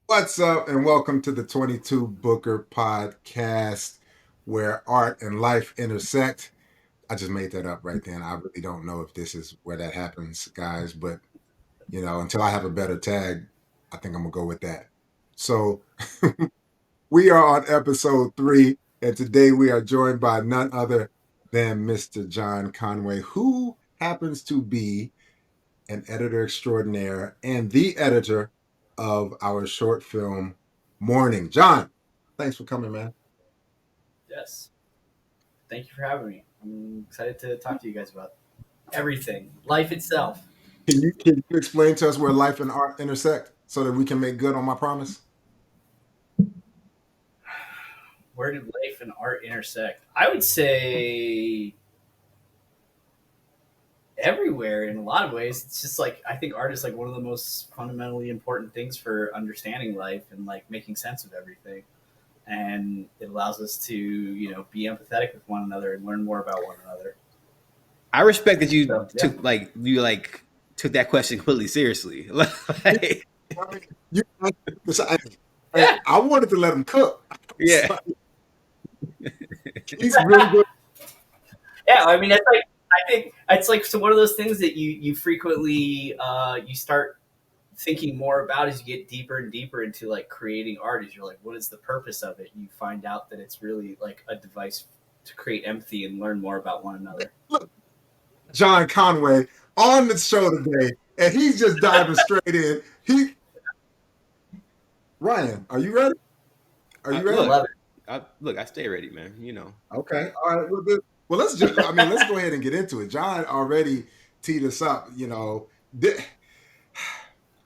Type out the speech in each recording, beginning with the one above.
What's up, and welcome to the 22 Booker podcast where art and life intersect. I just made that up right then. I really don't know if this is where that happens, guys, but until I have a better tag, I think I'm gonna go with that. So, we are on episode 3, and today we are joined by none other than Mr. John Conway, who happens to be an editor extraordinaire and the editor of our short film Morning. John, thanks for coming, man. Yes. Thank you for having me. I'm excited to talk to you guys about everything, life itself. Can you explain to us where life and art intersect so that we can make good on my promise? Where did life and art intersect? I would say everywhere in a lot of ways. It's just like I think art is like one of the most fundamentally important things for understanding life and like making sense of everything. And it allows us to, be empathetic with one another and learn more about one another. I respect that you So yeah. took that question completely seriously. Like, You, Yeah. I wanted to let him cook. yeah, He's really good. Yeah, I mean, it's like I think it's like so one of those things that you frequently you start thinking more about as you get deeper and deeper into like creating art. Is you're like, what is the purpose of it? You find out that it's really like a device to create empathy and learn more about one another. Look, John Conway on the show today, and he's just diving straight in. Ryan, are you ready? Are you I ready? love it. I stay ready, man. Okay. All right. Well, let's just, I mean, let's go ahead and get into it. John already teed us up,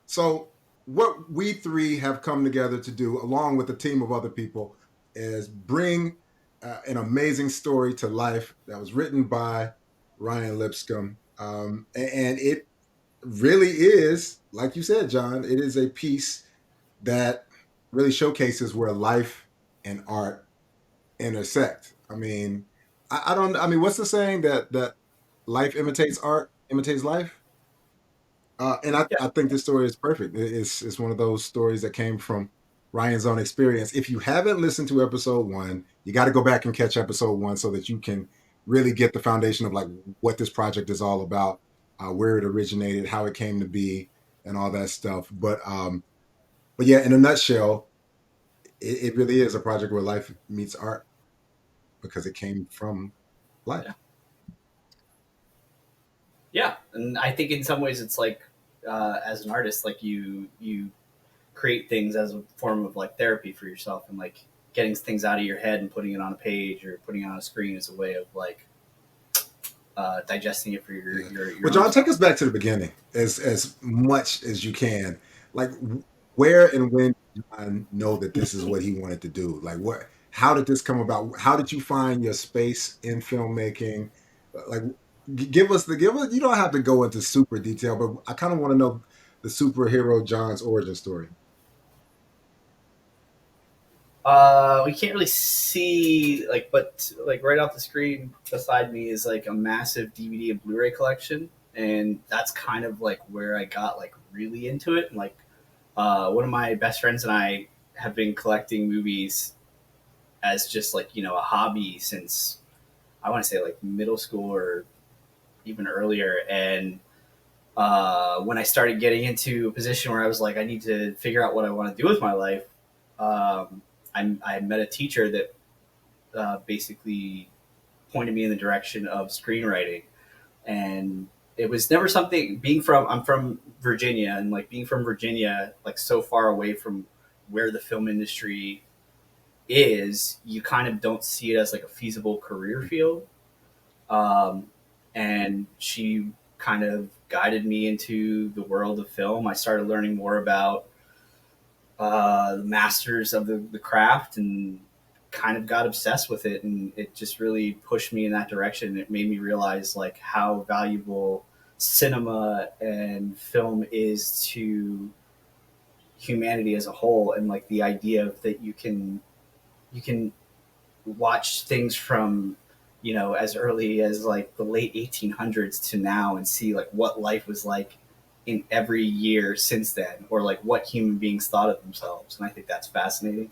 So, what we three have come together to do, along with a team of other people, is bring an amazing story to life that was written by Ryan Lipscomb. And it really is, like you said, John, it is a piece that really showcases where life and art intersect. I don't. I mean, what's the saying that life imitates art, imitates life? And Yeah. I think this story is perfect. It's one of those stories that came from Ryan's own experience. If you haven't listened to episode 1, you got to go back and catch episode 1 so that you can really get the foundation of like what this project is all about, where it originated, how it came to be, and all that stuff. But yeah, in a nutshell, it really is a project where life meets art because it came from Yeah. life. Yeah, and I think in some ways it's like as an artist, like you create things as a form of like therapy for yourself, and like getting things out of your head and putting it on a page or putting it on a screen is a way of like digesting it for your Yeah. your Well, own John, take self. us back to the beginning as much as you can. Like, where and when did John know that this is what he wanted to do? Like, what? How did this come about? How did you find your space in filmmaking? Like, give us. You don't have to go into super detail, but I kind of want to know the superhero John's origin story. We can't really see like, but like right off the screen beside me is like a massive DVD and Blu-ray collection, and that's kind of like where I got like really into it. And like, one of my best friends and I have been collecting movies as just like a hobby since I want to say like middle school or even earlier. And when I started getting into a position where I was like, I need to figure out what I want to do with my life, I met a teacher that basically pointed me in the direction of screenwriting. And it was never something I'm from Virginia, and like being from Virginia, like so far away from where the film industry is, you kind of don't see it as like a feasible career field. Um, and she kind of guided me into the world of film. I started learning more about the masters of the craft and kind of got obsessed with it. And it just really pushed me in that direction. It made me realize like how valuable cinema and film is to humanity as a whole, and like the idea of that you can watch things from as early as like the late 1800s to now and see like what life was like in every year since then, or like what human beings thought of themselves, and I think that's fascinating.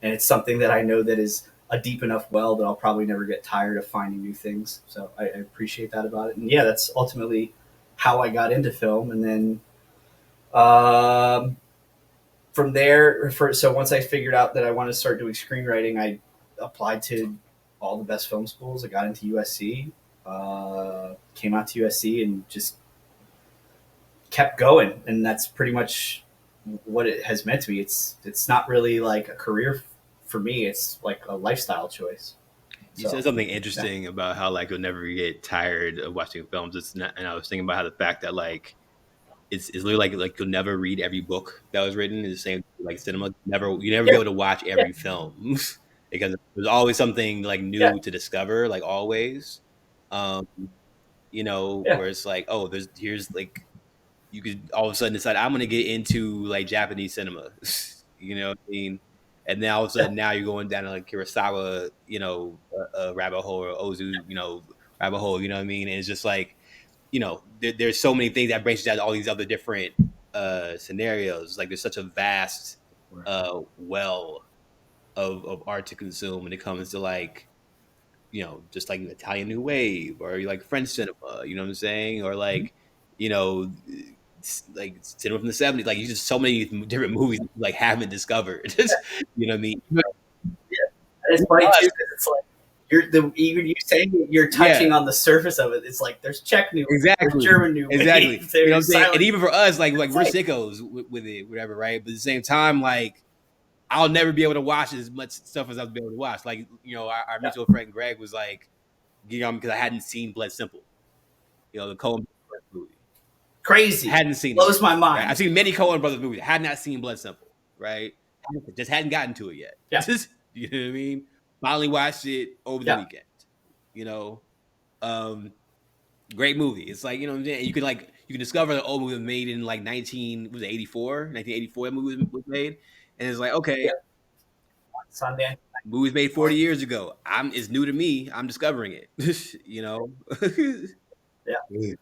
And it's something that I know that is a deep enough well that I'll probably never get tired of finding new things. So I appreciate that about it. And yeah, that's ultimately how I got into film. And then from there, so once I figured out that I wanted to start doing screenwriting, I applied to all the best film schools. I got into USC, came out to USC, and just kept going. And that's pretty much what it has meant to me. It's not really like a career for me. It's like a lifestyle choice. You said So something yeah, interesting about how like you'll never get tired of watching films. It's not, and I was thinking about how the fact that like it's literally like you'll never read every book that was written. It's the same like cinema. You never be yeah, able to watch yeah, every film because there's always something like yeah, new to discover. Like always, um, yeah, where it's like oh, here's like you could all of a sudden decide I'm going to get into like Japanese cinema. You know what I mean? And then all of a yeah. sudden now you're going down to like Kurosawa, rabbit hole or Ozu, rabbit hole. You know what I mean? And it's just like there's so many things that branches out to all these other different scenarios. Like there's such a vast Right. well of art to consume when it comes to like just like Italian New Wave or like French cinema, you know what I'm saying? Or like, you know, like cinema from the '70s. Like you just so many different movies that you, like haven't discovered. You know what I mean? And it's Even funny us, too because it's like even you saying it, you're yeah, touching on the surface of it. It's like there's Czech new wave, there's exactly, German new exactly. wave, You know what I'm there's saying? And silent. even for us, like It's we're like sickos with it, whatever, right? But at the same time, like I'll never be able to watch as much stuff as I've been able to watch. Like our yeah, mutual friend Greg was like, because I hadn't seen Blood Simple, the Coen movie. crazy, Hadn't seen it blows yet, my right? I've mind. seen many Coen Brothers movies. Had not seen Blood Simple, right? Just hadn't gotten to it yet. Yeah, Just you know what I mean? Finally watched it over the yeah, weekend. You know, um, great movie. It's like what I'm saying. You can discover the old movie was made in like 1984. That movie was made, and it's like yeah. okay, Sunday. movie was made 40 years ago. It's new to me. I'm discovering it. you know, Yeah, Yeah.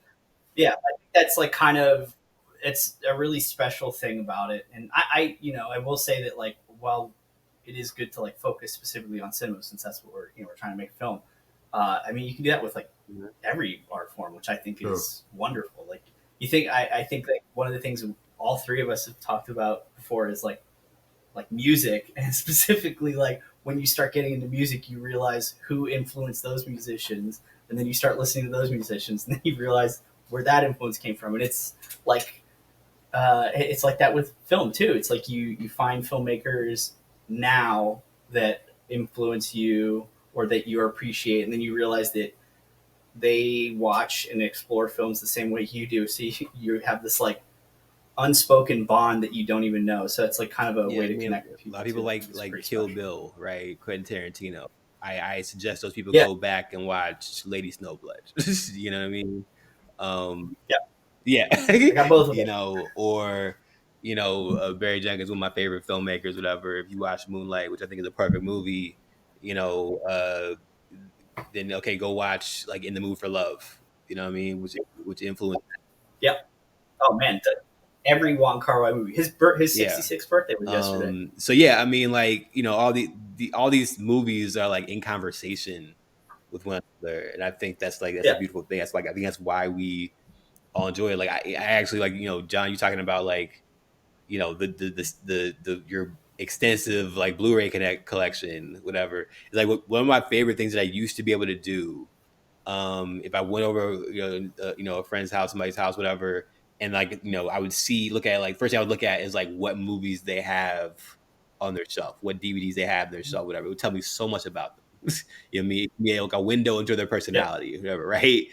yeah. I think that's like kind of it's a really special thing about it. And I will say that like while it is good to like focus specifically on cinema since that's what we're trying to make a film. I mean, you can do that with like every art form, which I think True. is wonderful. Like I think like one of the things all three of us have talked about before is like music, and specifically like when you start getting into music, you realize who influenced those musicians, and then you start listening to those musicians, and then you realize where that influence came from, and like it's like that with film too. It's like you find filmmakers now that influence you or that you appreciate, and then you realize that they watch and explore films the same way you do. So you have this like unspoken bond that you don't even know. So it's like kind of a Yeah, way I to mean, connect with a lot people of people too, which is like pretty Kill special. Bill, right? Quentin Tarantino. I suggest those people Yeah, go back and watch Lady Snowblood. You know what I mean? Um, yeah, yeah, I got both of them. or Barry Jenkins, one of my favorite filmmakers, whatever. If you watch Moonlight, which I think is a perfect movie, you know, uh, then okay, go watch like In the Mood for Love. You know what I mean? Which influenced. Yeah. Oh man, every Wong Kar Wai movie. His Yeah. 66th birthday was yesterday. So yeah, I mean, like all these movies are like in conversation with one another, and I think that's a Yeah, beautiful thing. That's like I think that's why we all enjoy it. Like I actually like John, you talking about like your extensive like Blu-ray connect collection, whatever. It's like one of my favorite things that I used to be able to do if I went over a friend's house, somebody's house, whatever, and like I would look at like first thing I would look at is like what movies they have on their shelf, what DVDs they have on their shelf, whatever. It would tell me so much about them. You know, me yeah, like a window into their yeah. personality, whatever, right?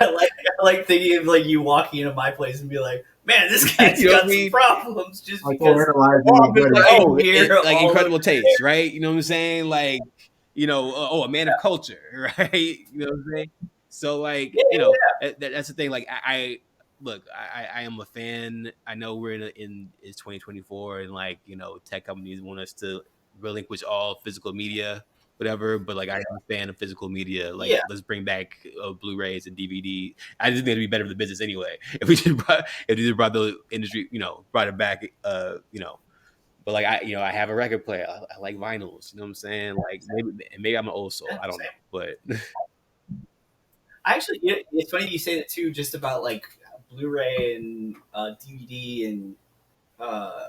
Like, I like thinking of like you walking into my place and be like, man, this guy's you know what I got some mean? problems just Like because analyzing Oh, your I'm just good. like, I oh, hear like all over incredible taste, there. right? You know what I'm saying? Like, a man of culture, right? You know what I'm saying? So, like, Yeah, that's the thing. Like, I look, I am a fan. I know we're in it's 2024, and like, tech companies want us to relinquish all physical media. whatever. But like, I am a fan of physical media. Like, Yeah, let's bring back Blu-rays and DVD. I just think it'd be better for the business anyway if we just brought if we just brought the industry, brought it back. But like I have a record player. I like vinyls. You know what I'm saying? Like maybe I'm an old soul. yeah, I don't same. know, but I actually, it's funny you say that too, just about like Blu-ray and DVD and uh,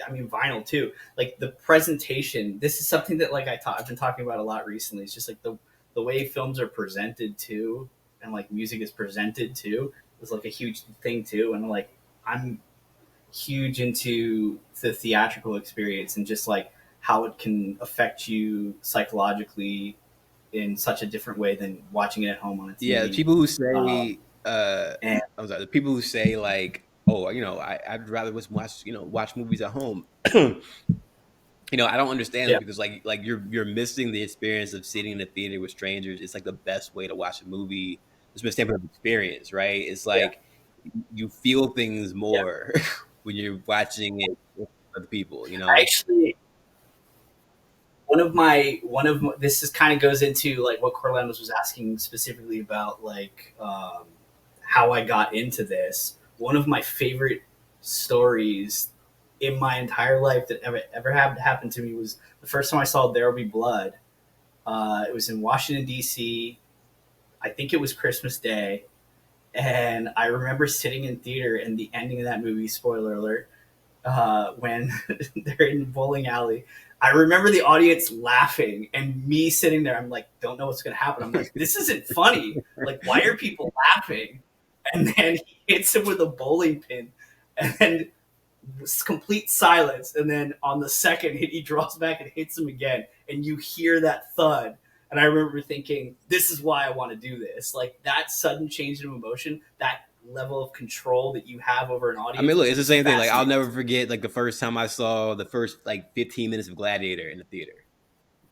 I mean vinyl too. Like the presentation. This is something that like I've been talking about a lot recently. It's just like the way films are presented too, and like music is presented too, is like a huge thing too. And like I'm huge into the theatrical experience and just like how it can affect you psychologically in such a different way than watching it at home on a yeah, TV. people who Um, say and I'm sorry, the people who say like, oh, I'd rather just watch movies at home. I don't understand yeah, it because like you're missing the experience of sitting in a theater with strangers. It's like the best way to watch a movie. It's a standpoint of experience, right? It's yeah, like you feel things yeah. more when you're watching it with other people. I actually this is kind of goes into like what Corlandos was asking specifically about, like how I got into this. One of my favorite stories in my entire life that ever happened to me was the first time I saw There Will Be Blood. It was in Washington D.C. I think it was Christmas Day, and I remember sitting in theater and the ending of that movie. Spoiler alert! When they're in the bowling alley. I remember the audience laughing and me sitting there. I'm like, don't know what's going to happen. I'm like, this isn't funny. Like, why are people laughing? And then he hits him with a bowling pin, and then complete silence. And then on the second hit, he draws back and hits him again, and you hear that thud. And I remember thinking, this is why I want to do this. Like that sudden change in emotion, that level of control that you have over an I mean, audience look, is it's the just same thing. Like I'll fascinating. never forget like the first time I saw the first like 15 minutes of Gladiator in the theater.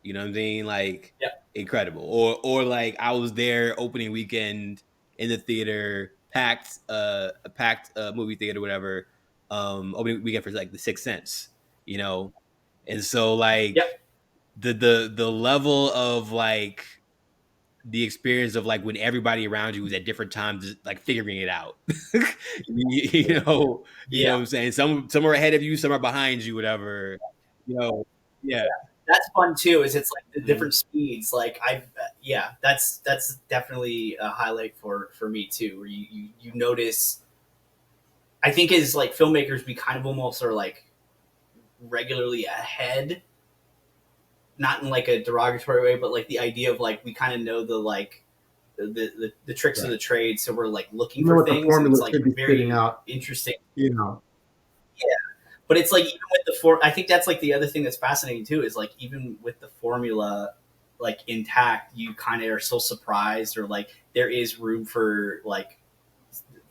You know what I mean? Like Yeah, incredible. Or like I was there opening weekend in the theater, packed a packed movie theater, whatever. Opening weekend for like the Sixth Sense, you know. And so yeah, like the level of like the experience of like when everybody around you is at different times like figuring it out. You know yeah. what I'm saying? Some are ahead of you, some are behind you, whatever. You know, yeah. That's fun too. Is it's like the Mhm. different speeds. Like yeah, that's definitely a highlight for me too. Where you notice. I think as like filmmakers, we kind of almost are like regularly ahead, not in like a derogatory way, but like the idea of like we kind of know the like the tricks of Right. the trade, so we're like looking You know for what the things, and it's formula like should be spitting very out, interesting. you know. Yeah, but it's like even with the I think that's like the other thing that's fascinating too is like even with the formula like intact, you kind of are so surprised, or like there is room for like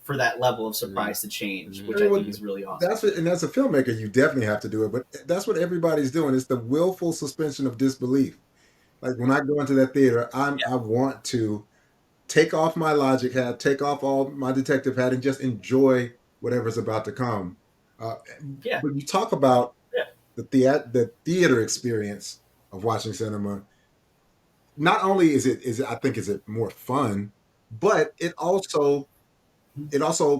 for that level of Mhm. surprise to change, Mhm. which I mean, I think is really awesome. that's what, and as a filmmaker, you definitely have to do it. But that's what everybody's doing. It's the willful suspension of disbelief. Like when I go into that theater, I want to take off my logic hat, take off all my detective hat, and just enjoy whatever's about to come. Uh, Yeah, but you talk about yeah, the theater experience of watching cinema. Not only is it I think is it more fun, but it also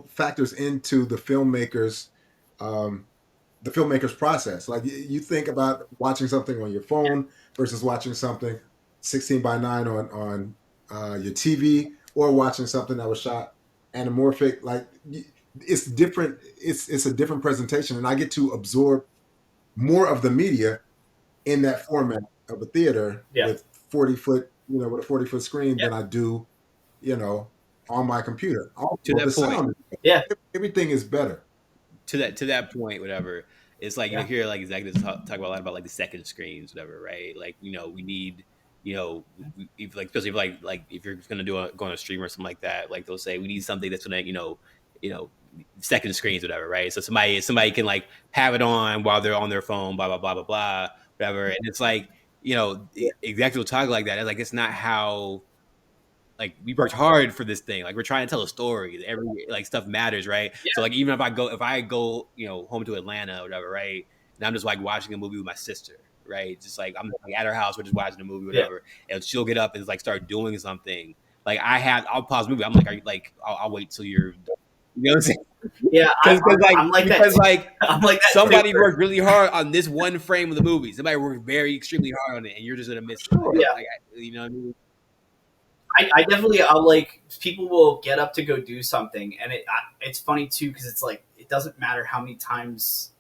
factors into um, the filmmaker's process. Like you think about watching something on your phone versus watching something 16 by 9 on your TV, or watching something that was shot anamorphic. Like it's different. It's a different presentation, and I get to absorb more of the media in that format of a theater yeah, with 40-foot, with a 40-foot screen yeah, than I do, you know, on my computer. To Also, the that point, sound, yeah, everything is better. to that point, whatever. It's like yeah, here, like executives talk about a lot about like the second screens, whatever, right? Like we need, if like especially if like if you're gonna go on a stream or something like that, like they'll say we need something that's gonna you know second screens, whatever, right? So somebody can like have it on while they're on their phone, blah blah blah blah blah, whatever. And it's like yeah, executives will talk like that. It's like it's not how like we worked hard for this thing. Like we're trying to tell a story. Every like stuff matters, right? So like even if I go home to Atlanta or whatever, right? And I'm just like watching a movie with my sister, right? Just like I'm like at her house, we're just watching a movie, Yeah. whatever, and she'll get up and like start doing something. Like I'll pause the movie. I'm like, are you like? I'll wait till you're. You know what I'm saying? Yeah, I'm like that. Because like I'm like that. somebody too. worked really hard on this one frame of the movie. Somebody worked very extremely hard on it, and you're just gonna miss it. Sure. Yeah. Like, you know what I mean? I definitely I'll like people will get up to go do something, and it's funny too because it's like it doesn't matter how many times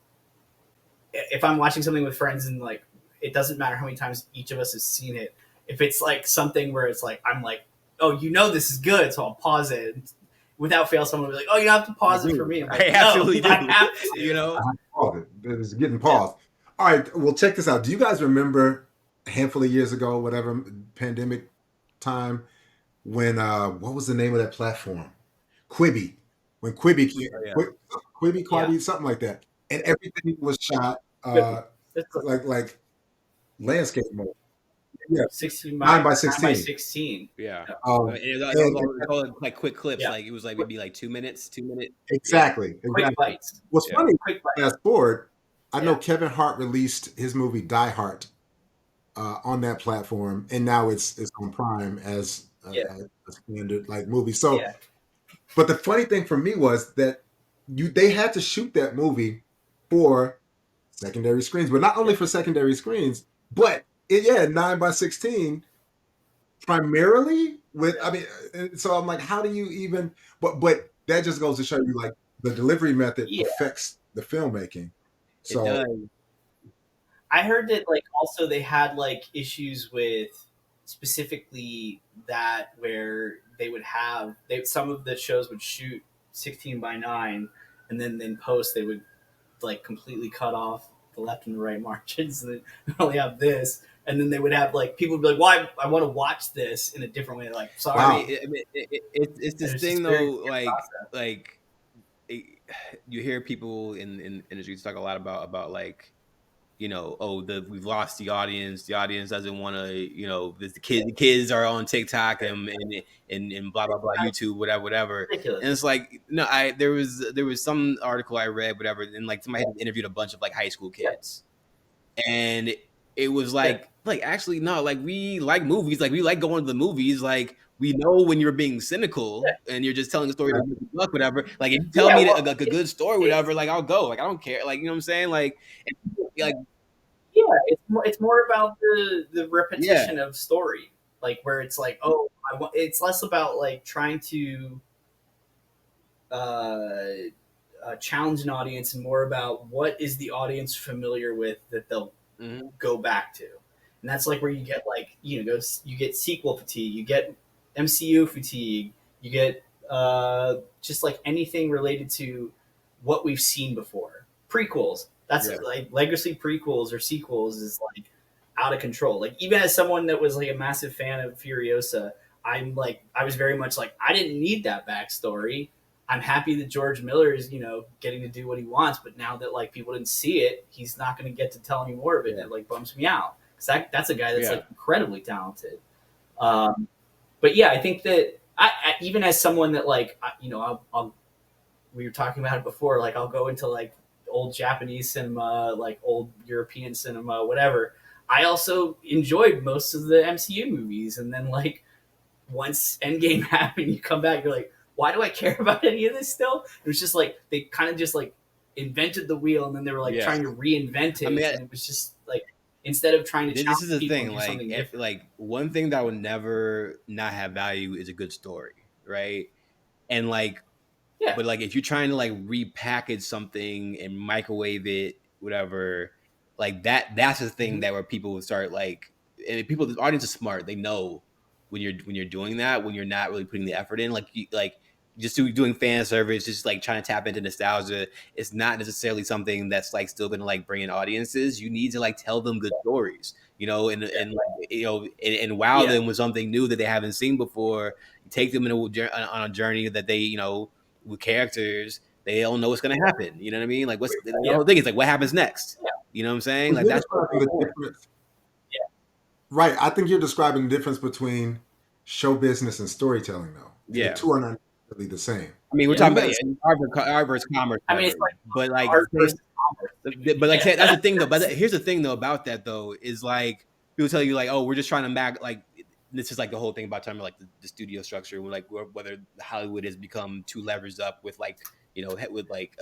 if I'm watching something with friends and like it doesn't matter how many times each of us has seen it. If it's like something where it's like I'm like, oh, this is good, so I'll pause it. And without fail, someone will be like, oh, you have to pause it for me. I'm like, I absolutely do. I have to. You know, It's getting paused. All right, well, check this out. Do you guys remember a handful of years ago, whatever pandemic time, when what was the name of that platform? Quibi. When Quibi, yeah. Quibi, something like that, and everything was shot like landscape mode. Yeah, 16 9 by 9 by 16. 16. Yeah. Um, And it and- was all like quick clips. Yeah. Like it was like maybe like 2 minutes, 2 minute. exactly. Quick bites. What's Yeah. funny? Quick bites. Fast forward, I know Yeah. Kevin Hart released his movie Die Hard on that platform, and now it's on Prime as a standard like movie. So, Yeah. but the funny thing for me was that they had to shoot that movie for secondary screens, but not only for secondary screens, but 9 by 16 primarily with. I mean, so I'm like, how do you even? But that just goes to show you like the delivery method affects the filmmaking. So It does. I heard that like also they had like issues with specifically that where they would have some of the shows would shoot 16 by 9 and then in post they would like completely cut off the left and the right margins and then only have this and then they would have like people would be like well I want to watch this in a different way like sorry Wow. It's this It's thing just very though weird like you hear people in industry talk a lot about like we've lost the audience doesn't want to the kids are on TikTok and blah blah blah YouTube whatever ridiculous. and it's like no there was some article I read whatever and like somebody had interviewed a bunch of like high school kids and it was like actually no like we like movies like we like going to the movies like we know when you're being cynical and you're just telling a story to make you look whatever like if you tell me a good story whatever like I'll go like I don't care like you know what I'm saying like it's more about the repetition of story like where it's like it's less about like trying to challenge an audience and more about what is the audience familiar with that they'll go back to and that's like where you get like you get sequel fatigue you get MCU fatigue you get just like anything related to what we've seen before prequels that's like legacy prequels or sequels is like out of control like even as someone that was like a massive fan of Furiosa I was very much like I didn't need that backstory I'm happy that George Miller is getting to do what he wants but now that like people didn't see it he's not going to get to tell any more of it and it like bums me out because that's a guy that's like incredibly talented but yeah I think that I even as someone that like I'll we were talking about it before like I'll go into like old Japanese cinema like old European cinema whatever I also enjoyed most of the MCU movies and then like once Endgame happened you come back you're like why do I care about any of this still it was just like they kind of just like invented the wheel and then they were like trying to reinvent it and it was just like instead of trying to this is the thing like one thing that will never not have value is a good story right and like but like if you're trying to like repackage something and microwave it whatever like that's the thing that where people would start like and people the audience is smart they know when you're doing that when you're not really putting the effort in like just doing fan service just like trying to tap into nostalgia it's not necessarily something that's like still gonna like bring in audiences you need to like tell them good stories and wow them with something new that they haven't seen before take them on a journey that they with characters they don't know what's going to happen you know what I mean like what's the whole thing is like what happens next you know what I'm saying like that's the difference. Right. I think you're describing the difference between show business and storytelling, though. The two are not really the same. I mean, we're talking about art versus commerce. I mean, it's like but like art versus commerce. But like I said, that's the thing though. But here's the thing though about that though is like people tell you like, oh, we're just trying to like this is like the whole thing about talking about like the studio structure, like whether Hollywood has become too leveraged up with like with like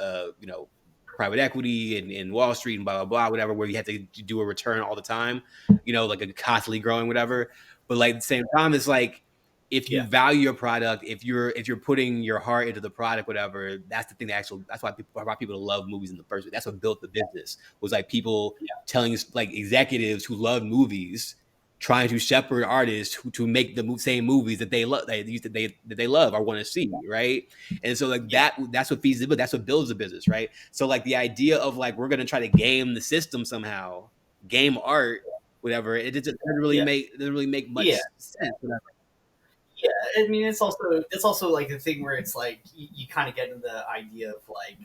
private equity and Wall Street and blah blah blah whatever, where you have to do a return all the time, like a constantly growing whatever. But like at the same time, it's like if you Yeah. value your product, if you're putting your heart into the product, whatever, that's the thing that's why people love movies in the first place. That's what built the business, was like people telling like executives who love movies trying to shepherd artists to make the same movies that they love, that they love or want to see, right? And so like that's what feeds the that's what builds the business, right? So like the idea of like we're gonna try to game the system somehow, game art, whatever, it doesn't really make much sense. Whatever. Yeah, I mean, it's also like the thing where it's like you kind of get into the idea of like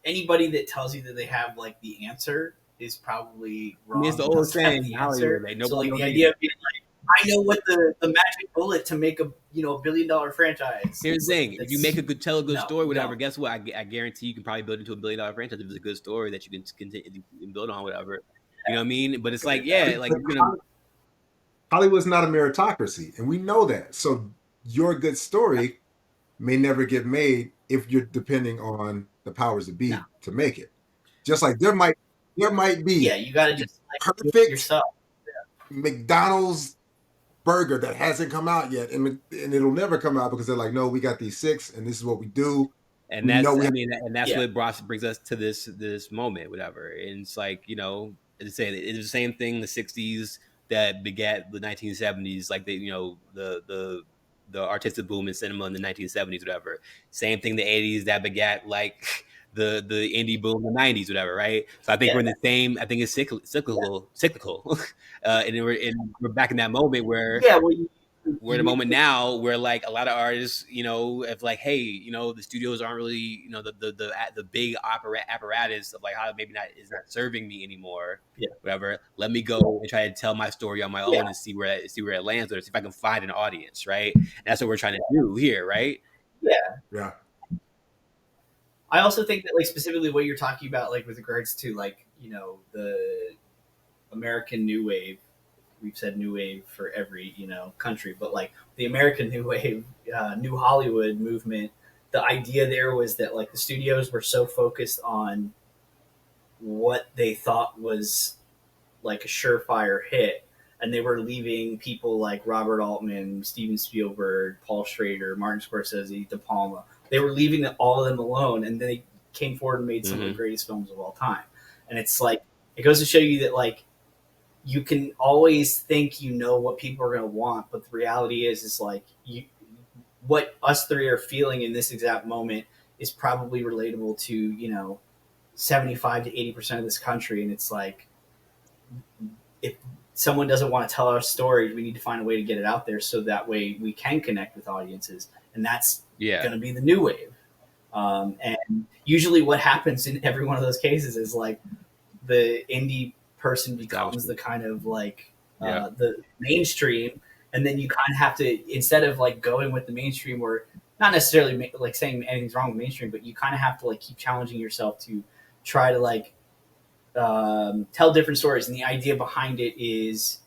anybody that tells you that they have like the answer is probably I wrong. mean, it's the old Doesn't have saying the in Hollywood, answer. like So nobody like the knows idea of being like, I know what the magic bullet to make a $1 billion franchise. Here's the thing: if you make tell a good story, whatever, no. guess what? I guarantee you can probably build into $1 billion franchise if it's a good story that you can continue and build on, whatever. You know what I mean? But it's like, like you're gonna. Hollywood's not a meritocracy, and we know that. So your good story may never get made if you're depending on the powers that be to make it. Just like there might be you got to just like perfect yourself. McDonald's burger that hasn't come out yet, and it'll never come out because they're like, no, we got these 6, and this is what we do. And that's what brings us to this moment, whatever. And it's like, as I say, it's the same thing. The '60s that begat the 1970s, like the artistic boom in cinema in the 1970s, whatever. Same thing, the '80s that begat like the indie boom in the '90s, whatever, right? So I think we're in the same. I think it's cyclical, and we're back in that moment where we're in a moment now where like a lot of artists, if like, hey, the studios aren't really, the big apparatus of like how maybe is not serving me anymore. Whatever. Let me go and try to tell my story on my own and see where it lands, or see if I can find an audience, right? And that's what we're trying to do here, right? Yeah. I also think that like specifically what you're talking about, like with regards to like the American New Wave. We've said New Wave for every country, but like the American New Wave, New Hollywood movement, the idea there was that like the studios were so focused on what they thought was like a surefire hit, and they were leaving people like Robert Altman, Steven Spielberg, Paul Schrader, Martin Scorsese, De Palma. They were leaving all of them alone, and they came forward and made some of the greatest films of all time. And it's like it goes to show you that like you can always think what people are going to want, but the reality is like what us three are feeling in this exact moment is probably relatable to 75 to 80% of this country, and it's like if someone doesn't want to tell our story, we need to find a way to get it out there so that way we can connect with audiences, and that's going to be the new wave. And usually what happens in every one of those cases is like the indie person becomes the kind of like the mainstream, and then you kind of have to, instead of like going with the mainstream, or not necessarily like saying anything's wrong with mainstream, but you kind of have to like keep challenging yourself to try to like tell different stories. And the idea behind it is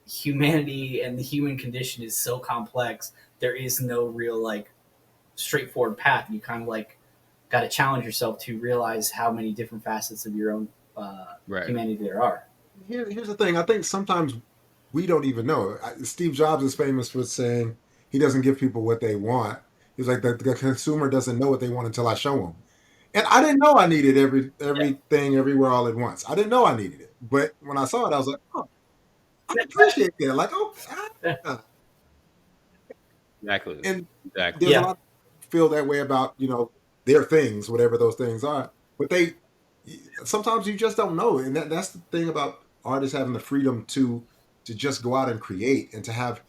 humanity and the human condition is so complex, there is no real like straightforward path. You kind of like got to challenge yourself to realize how many different facets of your own humanity there are. Here's the thing. I think sometimes we don't even know. Steve Jobs is famous for saying he doesn't give people what they want. He's like the consumer doesn't know what they want until I show them. And I didn't know I needed everything everywhere all at once. I didn't know I needed it, but when I saw it, I was like, oh, I appreciate that. Like, oh, exactly. And there's a lot of people feel that way about their things, whatever those things are. But sometimes you just don't know, and that's the thing about artists having the freedom to just go out and create, and to have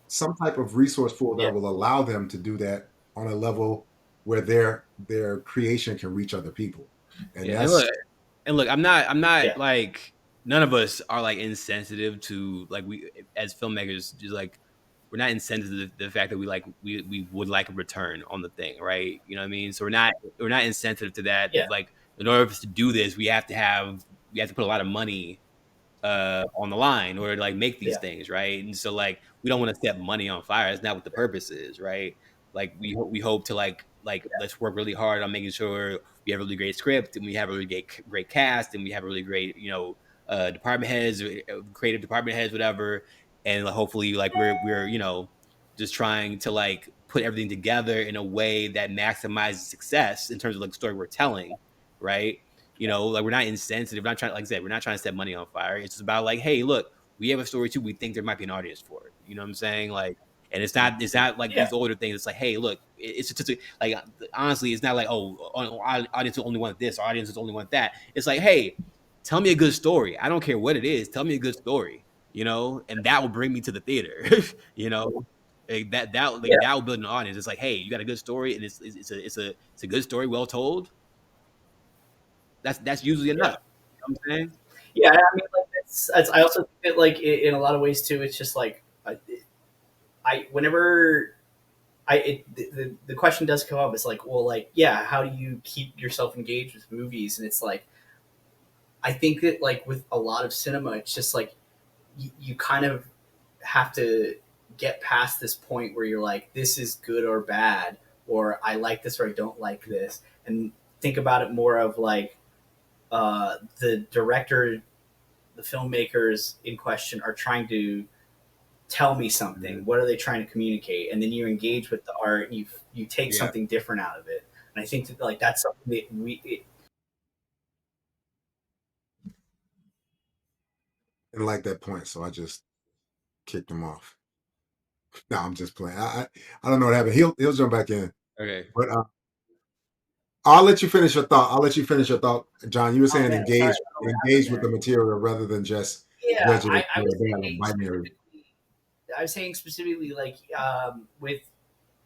some type of resource pool that will allow them to do that on a level where their creation can reach other people. And look, I'm not like, none of us are like insensitive to like, we as filmmakers, just like we're not insensitive to the fact that we would like a return on the thing, right? You know what I mean? So we're not insensitive to that. Like in order for us to do this, we have to put a lot of money on the line or like make these Yeah, things, right? And so like we don't want to set money on fire. That's not what the purpose is, right? Like we hope to let's work really hard on making sure we have a really great script and we have a really great cast and we have a really great department heads, creative department heads, whatever. And hopefully like we're just trying to like put everything together in a way that maximizes success in terms of like the story we're telling, right? Like we're not insensitive. We're not trying, like I said, we're not trying to set money on fire. It's just about like, hey, look, we have a story too. We think there might be an audience for it. You know what I'm saying? Like, and it's not like yeah, these older things. It's like, hey, look, it's just like honestly, it's not like audience will only want this, or audience will only want that. It's like, hey, tell me a good story. I don't care what it is. Tell me a good story. And that will bring me to the theater. you know, yeah, that will build an audience. It's like, hey, you got a good story, and it's a good story, well told. That's usually yeah. enough. You know what I'm saying? Yeah, I mean, like I also think that like in a lot of ways too, it's just like I whenever the question does come up, it's like, well, like, yeah, how do you keep yourself engaged with movies? And it's like, I think that like with a lot of cinema, it's just like you kind of have to get past this point where you're like, this is good or bad, or I like this or I don't like this, and think about it more of like the director, the filmmakers in question are trying to tell me something. Mhm. What are they trying to communicate? And then you engage with the art. And you take Yeah. something different out of it. And I think that like that's something that And like that point, so I just kicked him off. No, I'm just playing. I don't know what happened. He'll jump back in, Okay. but I'll let you finish your thought. I'll let you finish your thought, John. You were oh saying man, I'm sorry, I don't know what happened engage with the there. material rather than just Yeah, judging it I good was or bad or saying binary. specifically. I was saying specifically like with.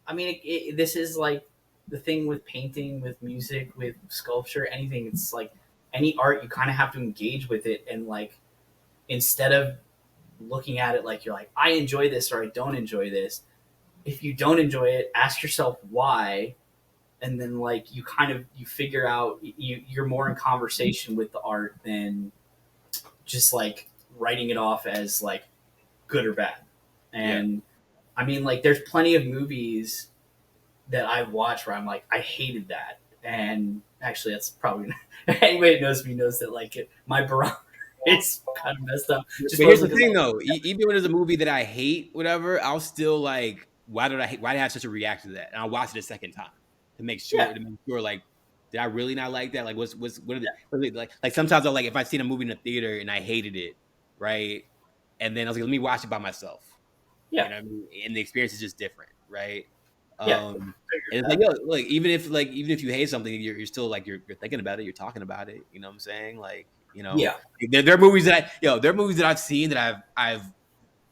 I mean, this is like the thing with painting, with music, with sculpture, anything. It's like any art, you kind of have to engage with it, and like instead of looking at it like you're like I enjoy this or I don't enjoy this. If you don't enjoy it, ask yourself why, and then like you kind of you figure out you're more in conversation with the art than just like writing it off as like good or bad. Yeah. And I mean, like there's plenty of movies that I've watched where I'm like I hated that, and actually that's probably anybody that knows me knows that like my barometer is kind of messed up just But here's mostly the because thing, though. Even when there's a movie that I hate, whatever, I'll still like, why did I have such a reaction to that? And I'll watch it a second time yeah, to make sure, like, did I really not like that? Like, what are they like? Sometimes I'll like, if I've seen a movie in a theater and I hated it, right? And then I was like, let me watch it by myself. yeah, You know what I mean? And the experience is just different, right? yeah, And it's like, yo, look, even if you hate something, you're still like you're thinking about it, you're talking about it. You know what I'm saying? Like, yeah, there are movies there are movies that I've seen that I've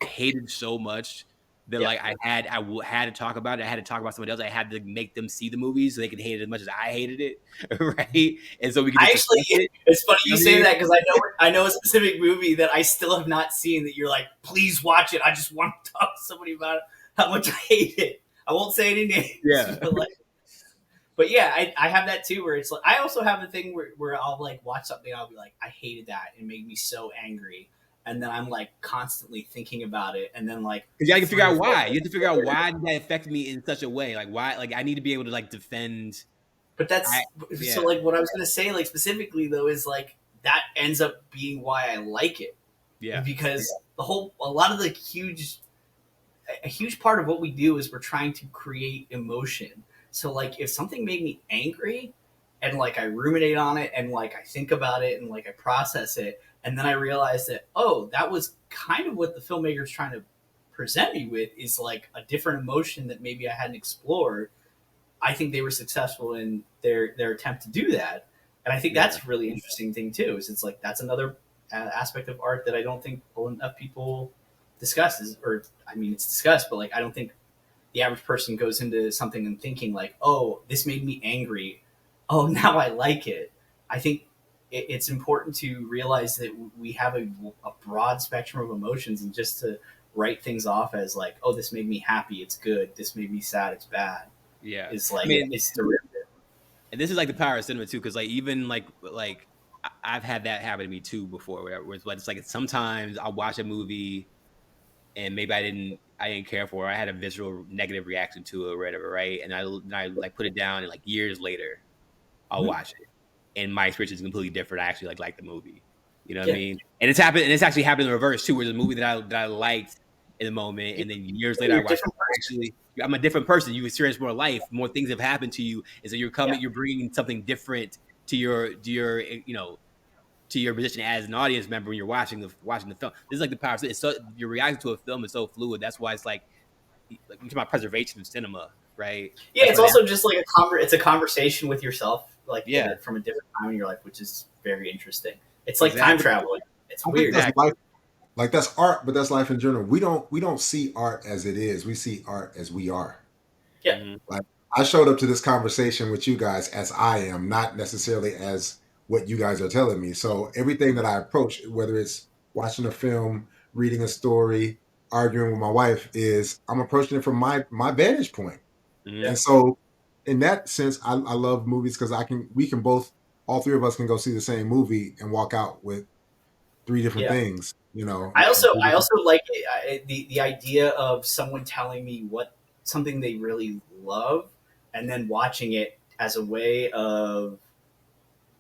hated so much that yeah. like had to talk about it. I had to talk about somebody else. I had to make them see the movie so they can hate it as much as I hated it, right? And so we could I just actually, discuss it. it's funny You you know what I say mean? that because I know a specific movie that I still have not seen that you're like, please watch it. I just want to talk to somebody about it, how much I hate it. I won't say any names, Yeah, but yeah, I have that too. Where it's like I also have the thing where I'll like watch something and I'll be like, I hated that. It made me so angry, and then I'm like constantly thinking about it, and then like because you got to figure 3 or out 4 why. You months have to figure out later. why did that affect me in such a way. Like why? Like I need to be able to like defend. But I that's so yeah like what I was gonna say like specifically though is like that ends up being why I like it yeah because a lot of the a huge part of what we do is we're trying to create emotion. So like if something made me angry and like I ruminate on it and like I think about it and like I process it and then I realize that oh that was kind of what the filmmaker's trying to present me with is like a different emotion that maybe I hadn't explored. I think they were successful in their attempt to do that, and I think yeah that's a really interesting thing too. Is it's like that's another aspect of art that I don't think enough people discuss. Is or I mean it's discussed, but like I don't think the average person goes into something and thinking like, oh, this made me angry. Oh, now I like it. I think it's important to realize that we have a broad spectrum of emotions, and just to write things off as like, oh, this made me happy, it's good. This made me sad, it's bad yeah. is I like mean, it's derivative. and this is like the power of cinema too, because like even like I've had that happen to me too before, where it's like sometimes I'll watch a movie and maybe I didn't care for it. I had a visceral negative reaction to it or whatever, right? And I like put it down, and like years later, I'll Mhm. watch it, and my experience is completely different. I actually like the movie. You know what I Yeah, mean? And it's happened, and it's actually happened in reverse too, where there's a movie that I liked in the moment, and then years later I you're a watch it. different person. Actually, I'm a different person. You experience more life, more things have happened to you, and so Yeah, you're bringing something different to your to your position as an audience member when you're watching the film. This is like the power. It's so your reaction to a film is so fluid. That's why it's like we talk about preservation of cinema, right? yeah. That's It's why that also just like it's a conversation with yourself, like yeah, from a different time in your life, which is very interesting. It's like time exactly, travel. It's I think weird. that's exactly. life. Like that's art, but that's life in general. We don't see art as it is. We see art as we are. Yeah, Mm-hmm. Like I showed up to this conversation with you guys as I am, not necessarily as what you guys are telling me. So everything that I approach, whether it's watching a film, reading a story, arguing with my wife, is I'm approaching it from my vantage point. Mm-hmm. yeah, And so in that sense, I love movies because we can both all three of us can go see the same movie and walk out with three different yeah. things, you know. I also like it, the idea of someone telling me what something they really love, and then watching it as a way of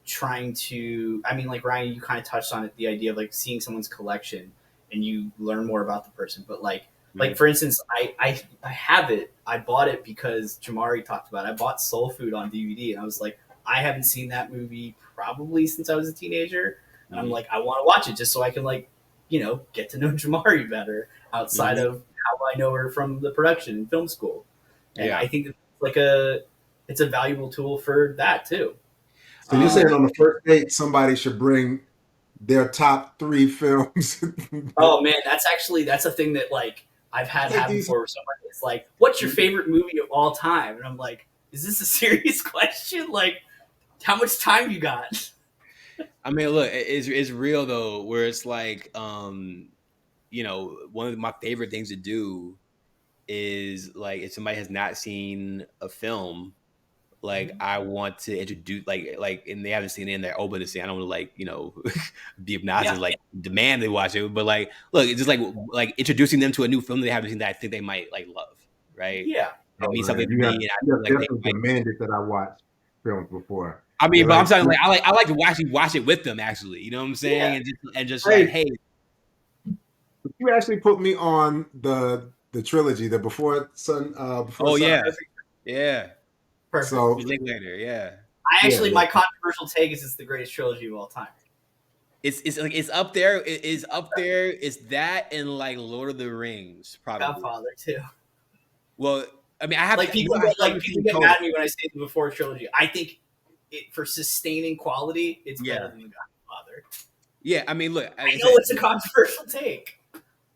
trying to. I mean, like Ryan, you kind of touched on it, the idea of like seeing someone's collection and you learn more about the person. But like Mm-hmm. for instance, I have it. I bought it because Jamari talked about it. I bought Soul Food on DVD, and I was like, I haven't seen that movie probably since I was a teenager, and I'm Mm-hmm. like, I want to watch it just so I can like get to know Jamari better outside Mm-hmm. of how I know her from the production in film school. And Yeah. I think it's like it's a valuable tool for that too. So you're saying Um, on the first date, somebody should bring their top three films. oh man, that's a thing that like I've had Like happen these, before. Somebody it's like, "What's your favorite movie of all time?" And I'm like, "Is this a serious question? Like, how much time you got?" I mean, look, it's real though, where it's like, one of my favorite things to do is like if somebody has not seen a film, like I want to introduce like and they haven't seen it and they're open to see. I don't want to be Yeah, obnoxious, like demand they watch it, but like look, it's just like introducing them to a new film they haven't seen that I think they might like love, right? yeah, That oh means man, something to me, and I you feel have like they definitely might. demanded that I watch films before. I mean, You're but I'm like, saying like I like to actually watch it with them. Actually, you know what I'm yeah. saying? And just like, hey, hey, you actually put me on the trilogy, the Before oh Sun. yeah, yeah, Perfect. So later, yeah. I yeah, actually my controversial take is it's the greatest trilogy of all time. It's like it's up there. It is up there. It's that and like Lord of the Rings, probably. Godfather too. Well, I mean, I have Like to. I still haven't people seen get mad Coda. at me when I say the before trilogy. I think for sustaining quality, it's better Yeah, than the Godfather. yeah. I mean, look, like I I know said, it's a controversial take.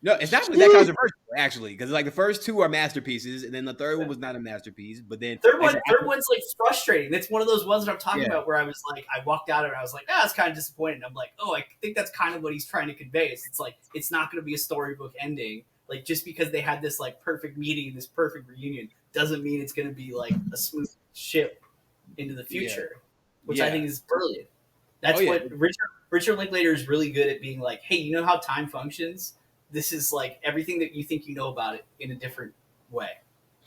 no, it's not really that controversial actually, because like the first two are masterpieces, and then the third one was not a masterpiece. But then, like I said, Third one's like frustrating. That's one of those ones that I'm talking yeah, about where I was like, I walked out of it, I was like, it's kind of disappointed. And I'm like, oh, I think that's kind of what he's trying to convey. It's like it's not going to be a storybook ending. Like just because they had this like perfect meeting, this perfect reunion, doesn't mean it's going to be like a smooth ship into the yeah, future, which I yeah. think is brilliant. Oh That's yeah, what Richard Linklater is really good at being like, hey, you know how time functions? This is like everything that you think you know about it in a different way.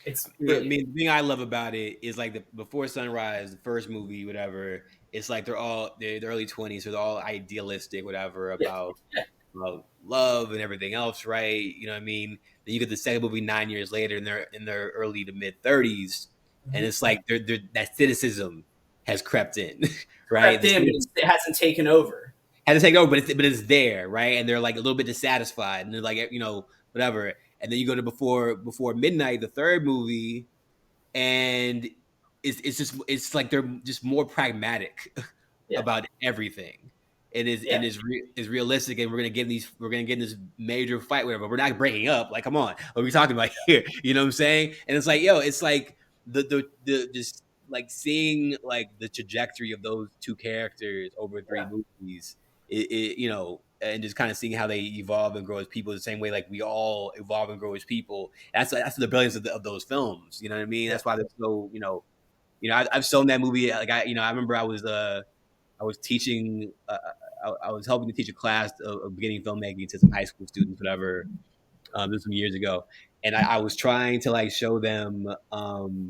It's I brilliant. mean, the thing I love about it is like the Before Sunrise, the first movie, whatever. It's like they're the early 20s, so they're all idealistic, whatever, Yeah, yeah, about love and everything else, right? You know what I mean? Then you get the second movie 9 years later, and they're in their early to mid 30s, and mm-hmm. it's like that cynicism has crept in, right? Crept The in, but cynicism it hasn't taken over. had to take over, but it's there, right? And they're like a little bit dissatisfied, and they're like whatever. And then you go to Before Midnight, the third movie, and it's like they're just more pragmatic Yeah, about everything. It is yeah, is realistic, and we're gonna get in this major fight, whatever. But we're not breaking up. Like, come on, what are we talking about here? You know what I'm saying? And it's like, it's like the just like seeing like the trajectory of those two characters over three yeah, movies. And just kind of seeing how they evolve and grow as people the same way like we all evolve and grow as people. That's the brilliance of those films. You know what I mean? yeah. That's why they're so I've shown that movie. Like I remember I was teaching, I was helping to teach a class of beginning filmmaking to some high school students, whatever. This was some years ago, and I was trying to like show them, that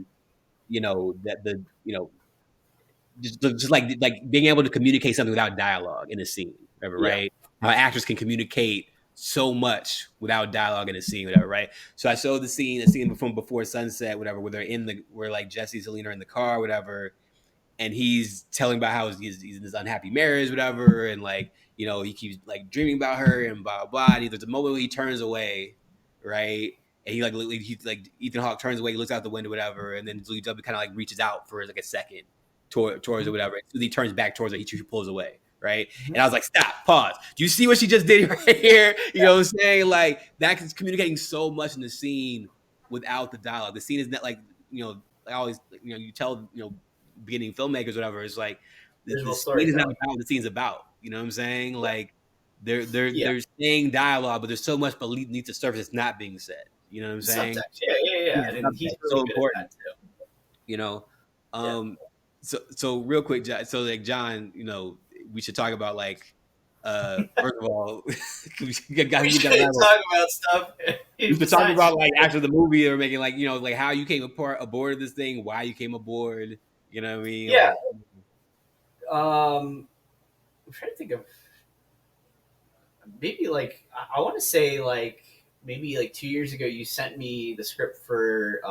just like being able to communicate something without dialogue in a scene, whatever, Yeah. right? How actors can communicate so much without dialogue in a scene, whatever, right? So I showed the scene from Before Sunset, whatever, where they're where like Jesse and Selena are in the car, whatever, and he's telling about how he's in this unhappy marriage, whatever, and like he keeps like dreaming about her and blah blah. And there's a moment where he turns away, right? And he's like Ethan Hawke turns away, he looks out the window, whatever, and then Julie W kind of like reaches out for like a second towards or whatever. As soon as he turns back towards her, he pulls away, right? And I was like, stop, pause. Do you see what she just did right here? You know what I'm saying? Like that's communicating so much in the scene without the dialogue. The scene is not like I always you tell beginning filmmakers, whatever. It's like the Visual scene is not storytelling. about what the scene's about. You know what I'm saying? Like Yeah. they're saying dialogue, but there's so much belief needs to surface that's not being said. You know what I'm saying? Subtext. Yeah. And he's So really good important. at that too. You know. Yeah. So real quick, so like John, we should talk about like first of all, We should talk about stuff we should talk about like after the movie or making like like how you came aboard of this thing, why you came aboard. You know what I mean? Yeah. Like, I'm trying to think of maybe like I want to say like maybe like 2 years ago you sent me the script for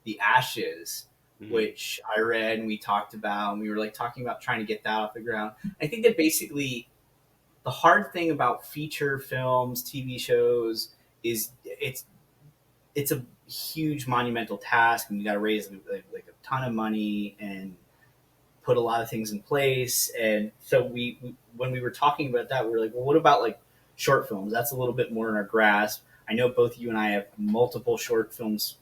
The Ashes, which I read and we talked about, and we were like talking about trying to get that off the ground. I think that basically the hard thing about feature films, TV shows, is it's a huge monumental task, and you got to raise like a ton of money and put a lot of things in place. And so we when we were talking about that, we were like, well, what about like short films? That's a little bit more in our grasp. I know both you and I have multiple short films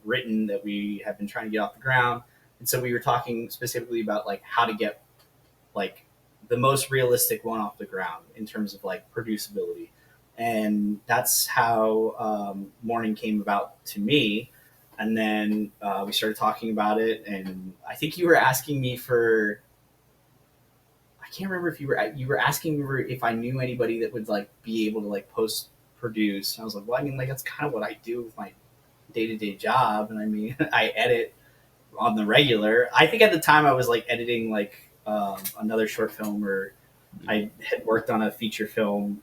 written that we have been trying to get off the ground. And so we were talking specifically about like how to get like the most realistic one off the ground in terms of like producibility. And that's how Morning came about to me. And then we started talking about it, and I think you were asking me for. I can't remember if you were asking me if I knew anybody that would like be able to like post produce. And I was like, well, I mean, like that's kind of what I do with my day to day job, and I mean, I edit on the regular. I think at the time I was like editing like another short film, or I had worked on a feature film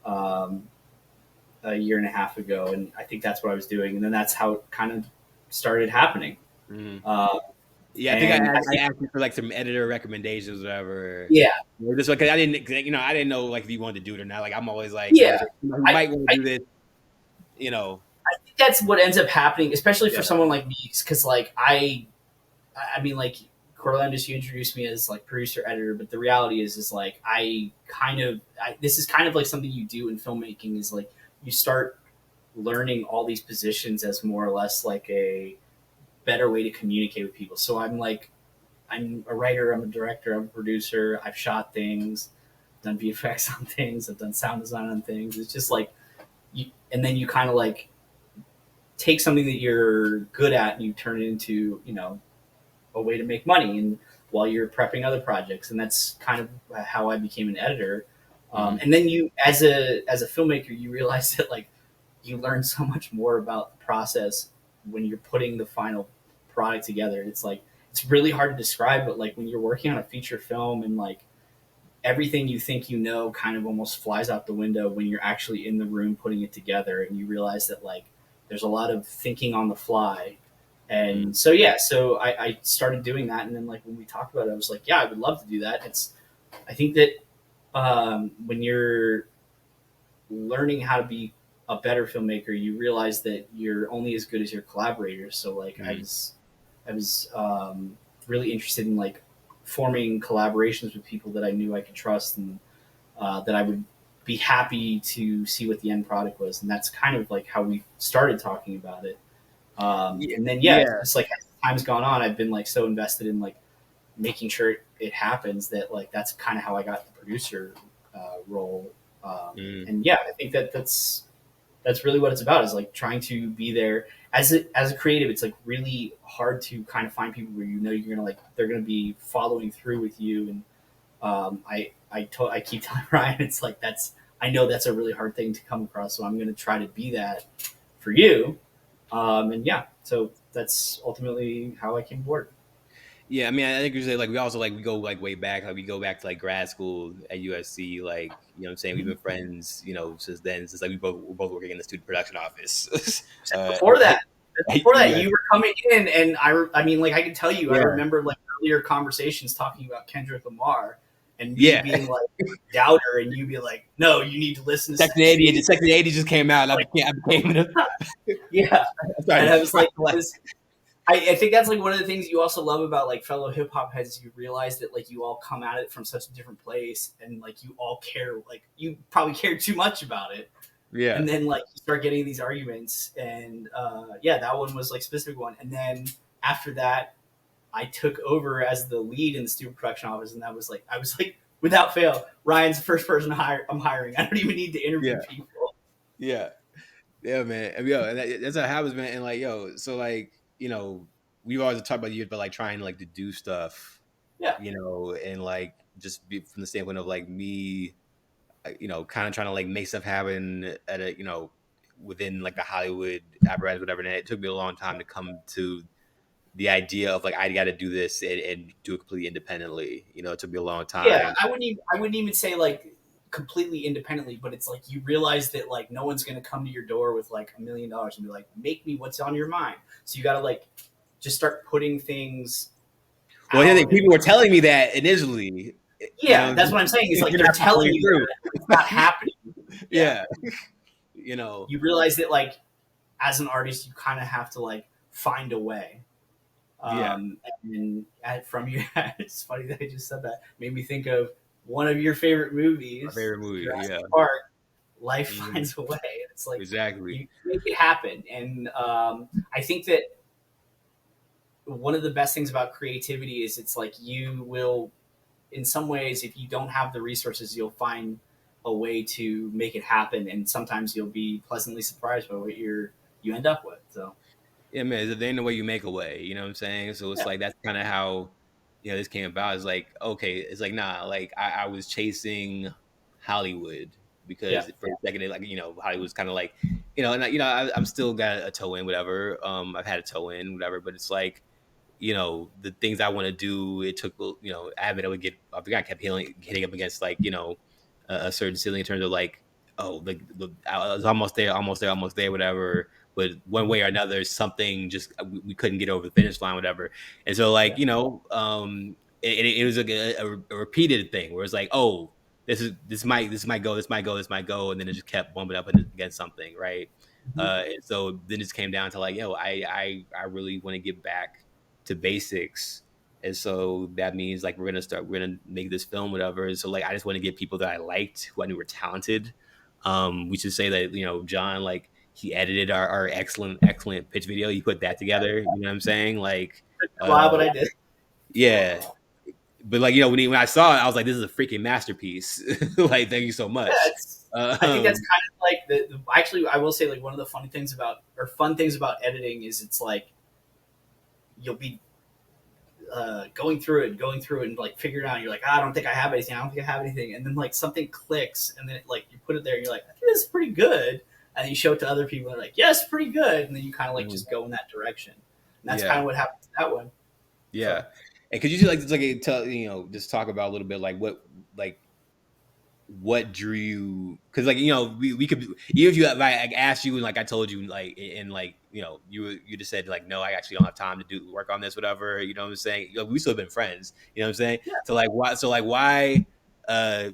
um, a year and a half ago, and I think that's what I was doing. And then that's how it kind of started happening. Mm-hmm. Uh, Yeah, I think I asked you for like some editor recommendations, or whatever. Yeah, Just because I didn't know like if you wanted to do it or not. Like I'm always like, yeah. you might want to do this. I think that's what ends up happening, especially for someone like me, because like I mean, like Corlandos, you introduced me as like producer editor, but the reality is like this is kind of like something you do in filmmaking, is like you start learning all these positions as more or less like a better way to communicate with people. So I'm a writer, I'm a director, I'm a producer, I've shot things, done VFX on things, I've done sound design on things. It's just like and then you kind of like take something that you're good at and you turn it into, a way to make money, and while you're prepping other projects. And that's kind of how I became an editor. And then you, as a filmmaker, you realize that like you learn so much more about the process when you're putting the final product together. It's like, it's really hard to describe, but like when you're working on a feature film, and like everything you think kind of almost flies out the window when you're actually in the room putting it together, and you realize that like there's a lot of thinking on the fly. And so I started doing that, and then like when we talked about it, I was like, yeah, I would love to do that. I think that when you're learning how to be a better filmmaker, you realize that you're only as good as your collaborators. So like I was really interested in like forming collaborations with people that I knew I could trust, and that I would be happy to see what the end product was. And that's kind of like how we started talking about it. And then it's like as time's gone on, I've been like so invested in like making sure it happens, that like that's kind of how I got the producer role. And I think that's that's really what it's about, is like trying to be there as a creative. It's like really hard to kind of find people where you're gonna like they're gonna be following through with you. And I keep telling Ryan, it's like I know that's a really hard thing to come across, so I'm gonna try to be that for you. And yeah, so that's ultimately how I came aboard. Yeah, I mean, I think usually like we also like we go like way back, like we go back to like grad school at USC, like you know what I'm saying. We've been friends, you know, since then. Since like we're both working in the student production office. Before that, at before that, US. you were coming in, and I mean, like I can tell you, I Yeah, remember like earlier conversations talking about Kendrick Lamar, and me yeah. being like a doubter, and you be like, no, you need to listen to Section Section 80, 80. Section 80 just came out, and Like, I became the. yeah, I and started I was trying like, to like, I think that's like one of the things you also love about like fellow hip hop heads. You realize that like you all come at it from such a different place, and like you all care, like you probably care too much about it, yeah, and then like you start getting these arguments. And yeah, that one was like a specific one. And then after that, I took over as the lead in the student production office, and that was like I was like without fail, Ryan's the first person I'm hiring. I don't even need to interview yeah, people. yeah. Yeah, man. And, yo, and that's how it happens, man. And like, yo, so like, you know, we've always talked about you, but like trying like to do stuff, Yeah, you know, and like just be from the standpoint of like me, you know, kind of trying to like make stuff happen at a, you know, within like the Hollywood apparatus, whatever. And it took me a long time to come to the idea of like I got to do this and do it completely independently. You know, it took me a long yeah. time. I wouldn't even say like completely independently, but it's like you realize that like no one's gonna come to your door with like $1 million and be like, make me what's on your mind. So you gotta like just start putting things Well, I out. think And people were telling me that initially, you yeah, know, that's what I'm saying. Is like you're they're not telling following you through. that it's not happening. Yeah, Yeah, you know, you realize that like as an artist, you kind of have to like find a way. yeah, And from you, it's funny that I just said that. Made me think of one of your favorite my movies, favorite movie. Jurassic Yeah, Park. Life mhm, finds a way. It's like exactly. you make it happen. And I think that one of the best things about creativity is it's like you will, in some ways, if you don't have the resources, you'll find a way to make it happen. And sometimes you'll be pleasantly surprised by what you end up with. So Yeah, man. There ain't no way you make a way. You know what I'm saying? So it's yeah, like that's kind of how this came about. It's like okay, it's like nah. Like I was chasing Hollywood yeah, because for a second, like Hollywood's kind of like and I'm still got a toe in whatever. I've had a toe in whatever, but it's like the things I want to do. It took I haven't been able to get. I think I kept hitting up against like a certain ceiling in terms of like like I was almost there, almost there, almost there, whatever. But one way or another, something just we couldn't get over the finish line, whatever. And so like yeah. it was like a repeated thing where it's like this might go, this might go, this might go, and then it just kept bumping up against something, right? Mhm. And so then it just came down to like, I really want to get back to basics. And so that means like we're gonna make this film, whatever. And so like I just want to get people that I liked, who I knew were talented. We should say that, John, like he edited our excellent pitch video. He put that together. You know what I'm saying? Like, Wow, uh, what I did. yeah. But like, when I saw it, I was like, this is a freaking masterpiece. Like, thank you so Yeah, much. I think that's Um, kind of like actually I will say like one of the funny things about or fun things about editing is it's like you'll be going through it and like figuring out. You're like, I don't think I have anything. I don't think I have anything. And then like something clicks, and then like you put it there, and you're like, I think this is pretty good. And then you show it to other people, and they're like, yes, pretty good. And then you kind of like mhm. just go in that direction. And that's kind Yeah. of what happened to that one. Yeah. So And could you just like tell just talk about a little bit like like what drew you? Because like we could, even if you like asked you and like I told you like and like you just said like no, I actually don't have time to do work on this, whatever. You know what I'm saying? We still been friends. You know what I'm saying? yeah, So like why uh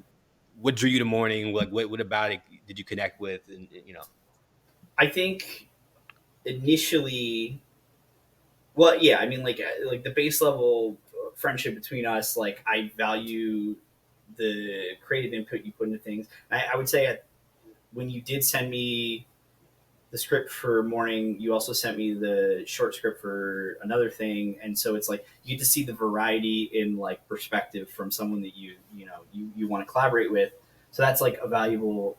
what drew you to morning? Like what about it did you connect with? And. I think initially, well, yeah, I mean, like the base level friendship between us, like I value the creative input you put into things. I would say when you did send me the script for morning, you also sent me the short script for another thing, and so it's like you get to see the variety in like perspective from someone that you want to collaborate with. So that's like a valuable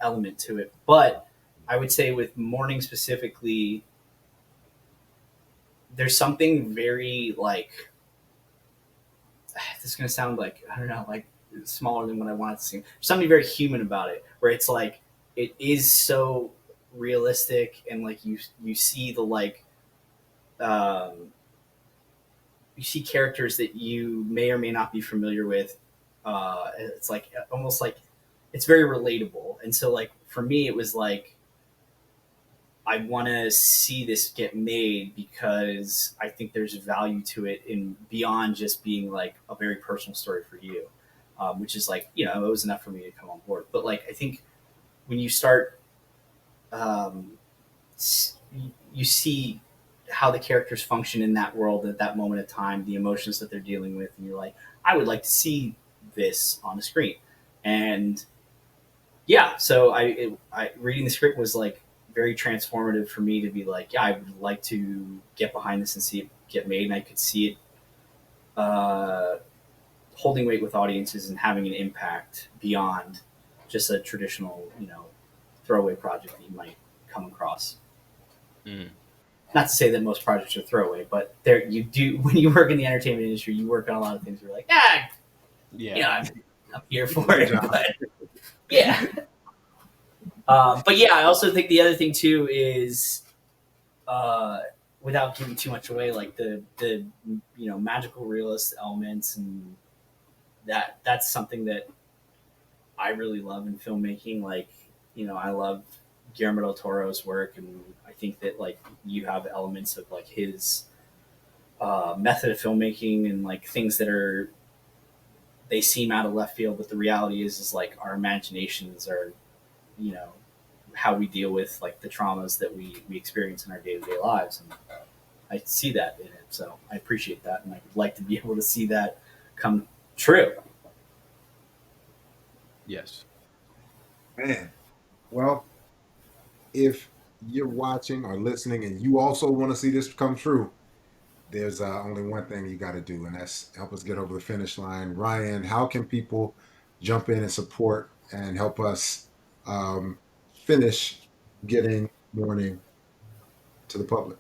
element to it. But I would say with Morning specifically, there's something very like, this is gonna sound like, I don't know, like smaller than what I want it to seem. There's something very human about it, where it's like it is so realistic, and like you see the like um, you see characters that you may or may not be familiar with. It's like almost like it's very relatable, and so like for me, it was like I want to see this get made because I think there's value to it in beyond just being like a very personal story for you, which is like, you know, it was enough for me to come on board. But like I think when you start, um, you see how the characters function in that world at that moment of time, the emotions that they're dealing with, and you're like, I would like to see this on the screen. And yeah, so I reading the script was like very transformative for me to be like, yeah, I would like to get behind this and see it get made, and I could see it holding weight with audiences and having an impact beyond just a traditional, you know, throwaway project that you might come across. Mm. Not to say that most projects are throwaway, but there you do when you work in the entertainment industry, you work on a lot of things. You're like, Yeah. you know, I'm here for it, but yeah. But yeah, I also think the other thing too is, uh, without giving too much away, like the you know, magical realist elements, and that's something that I really love in filmmaking. Like, you know, I love Guillermo del Toro's work, and I think that like you have elements of like his method of filmmaking and like things that are, they seem out of left field, but the reality is like our imaginations are, you know, how we deal with like the traumas that we experience in our day-to-day lives, and I see that in it, so I appreciate that, and I would like to be able to see that come true. Yes. Man, well, if you're watching or listening and you also want to see this come true, there's only one thing you got to do, and that's help us get over the finish line. Ryan, how can people jump in and support and help us um, finish getting Morning to the public?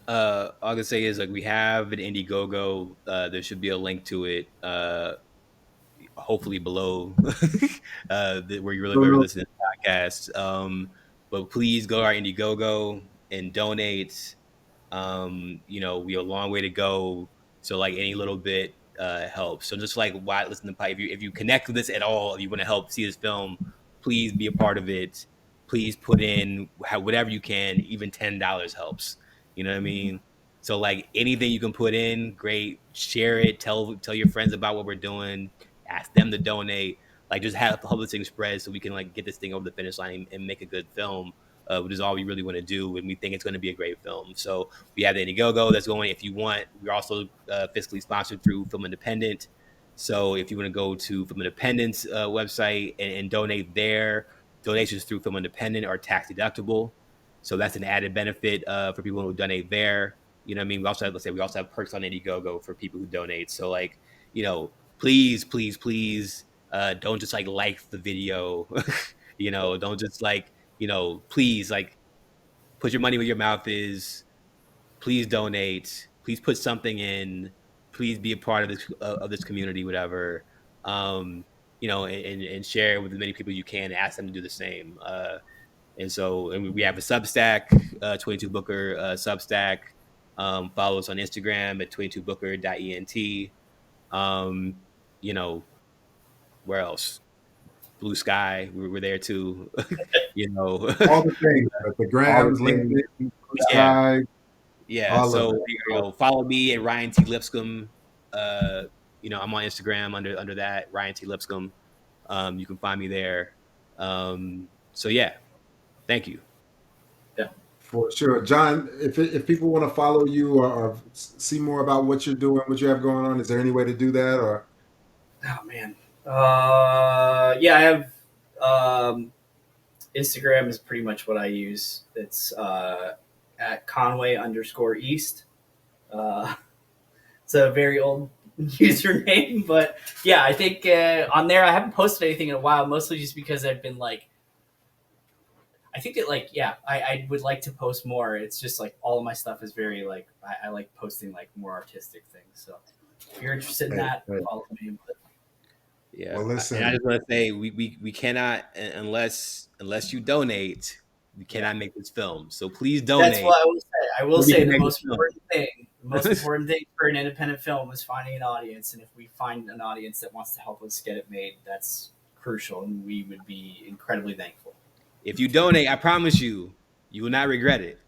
All I can say is like we have an Indiegogo. There should be a link to it. Hopefully below where you're No, no. listening to the podcast. But please go to our Indiegogo and donate. You know, we have a long way to go. So like any little bit helps. So just like why listen to Pipe, if you connect with this at all, if you want to help see this film, please be a part of it. Please put in whatever you can, even $10 helps. You know what I mean? So like anything you can put in, great. Share it. Tell your friends about what we're doing. Ask them to donate. Like just have the publishing spread so we can like get this thing over the finish line and make a good film, which is all we really want to do, and we think it's going to be a great film. So we have the Indiegogo that's going. If you want, we're also fiscally sponsored through Film Independent. So if you want to go to Film Independent's website and donate there, donations through Film Independent are tax deductible. So that's an added benefit for people who donate there. You know what I mean? We also have, let's say, we also have perks on Indiegogo for people who donate. So like, you know, please, please, please, don't just like the video. You know, don't just like, you know, please like put your money where your mouth is. Please donate. Please put something in. Please be a part of this community, whatever. Um, you know, and share with as many people you can. Ask them to do the same. And we have a Substack, 22 Booker Substack. Follow us on Instagram at 22booker.ent. Um, you know, where else? Blue Sky, we're there too. You know, All the things, the All the Grams, things. LinkedIn, Blue yeah, Sky, yeah. all of So it. you know, follow me at Ryan T Lipscomb. Uh, you know, I'm on Instagram under that Ryan T Lipscomb. You can find me there. So yeah, thank you. Yeah. For sure. John, if people want to follow you or see more about what you're doing, what you have going on, is there any way to do that? Or Oh man. Yeah, I have Instagram is pretty much what I use. It's at Conway underscore East. Uh, it's a very old username, but yeah, I think on there I haven't posted anything in a while, mostly just because I've been like, I think that like yeah, I would like to post more. It's just like all of my stuff is very like I like posting like more artistic things. So if you're interested in Hey, that, hey. follow me. But Yeah, Well, and I listen. just want to say we cannot unless you donate, we Yeah. cannot make this film. So please that's donate what I will say. I will so we say can the make this most important thing, the most film. important thing for an independent film is finding an audience, and if we find an audience that wants to help us get it made, that's crucial, and we would be incredibly thankful. If you donate, I promise you, you will not regret it.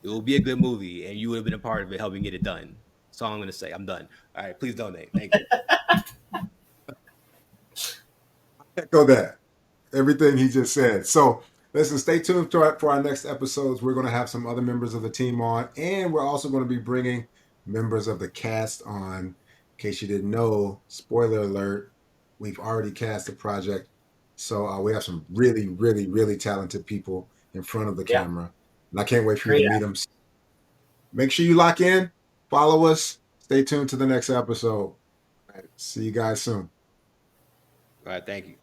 It will be a good movie, and you would have been a part of it, helping get it done. That's all I'm gonna say. I'm done. All right, please donate. Thank you. Echo that. Everything he just said. So listen, stay tuned for our next episodes. We're going to have some other members of the team on, and we're also going to be bringing members of the cast on. In case you didn't know, spoiler alert, we've already cast the project. So we have some really, really, really talented people in front of the Yeah, camera. And I can't wait for you to great. meet them. Make sure you lock in, follow us, stay tuned to the next episode. All right, see you guys soon. All right, thank you.